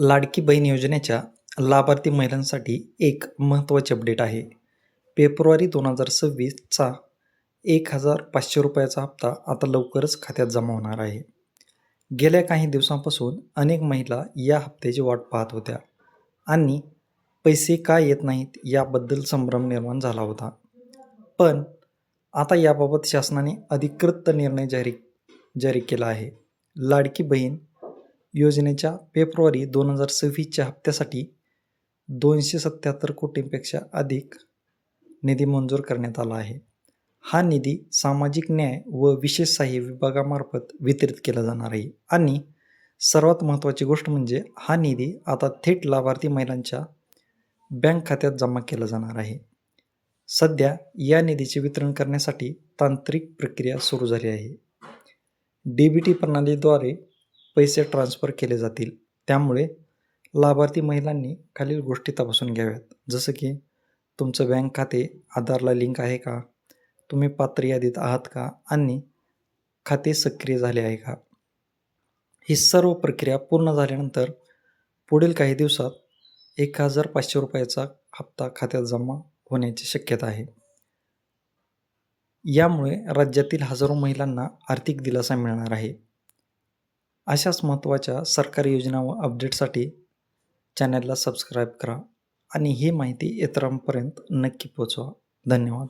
लाडकी बहीण योजनेच्या लाभार्थी महिलांसाठी एक महत्त्वाची अपडेट आहे. फेब्रुवारी 2026चा ₹1,500चा हप्ता आता लवकरच खात्यात जमा होणार आहे. गेल्या काही दिवसांपासून अनेक महिला या हप्त्याची वाट पाहत होत्या आणि पैसे का येत नाहीत याबद्दल संभ्रम निर्माण झाला होता. पण आता याबाबत शासनाने अधिकृत निर्णय जारी केला आहे. लाडकी बहीण योजनेच्या फेब्रुवारी 2026च्या हप्त्यासाठी 277 कोटींपेक्षा अधिक निधी मंजूर करण्यात आला आहे. हा निधी सामाजिक न्याय व विशेष सहाय्य विभागामार्फत वितरित केला जाणार आहे आणि सर्वात महत्त्वाची गोष्ट म्हणजे हा निधी आता थेट लाभार्थी महिलांच्या बँक खात्यात जमा केला जाणार आहे. सध्या या निधीचे वितरण करण्यासाठी तांत्रिक प्रक्रिया सुरू झाली आहे. DBT प्रणालीद्वारे पैसे ट्रान्स्फर केले जातील. त्यामुळे लाभार्थी महिलांनी खालील गोष्टी तपासून घ्याव्यात, जसं की तुमचं बँक खाते आधारला लिंक आहे का, तुम्ही पात्र यादीत आहात का आणि खाते सक्रिय झाले आहे का. ही सर्व प्रक्रिया पूर्ण झाल्यानंतर पुढील काही दिवसात ₹1,500चा हप्ता खात्यात जमा होण्याची शक्यता आहे. यामुळे राज्यातील हजारो महिलांना आर्थिक दिलासा मिळणार आहे. अशाच महत्त्वाच्या सरकारी योजना व अपडेटसाठी चॅनलला सबस्क्राईब करा आणि ही माहिती इतरांपर्यंत नक्की पोहोचवा. धन्यवाद.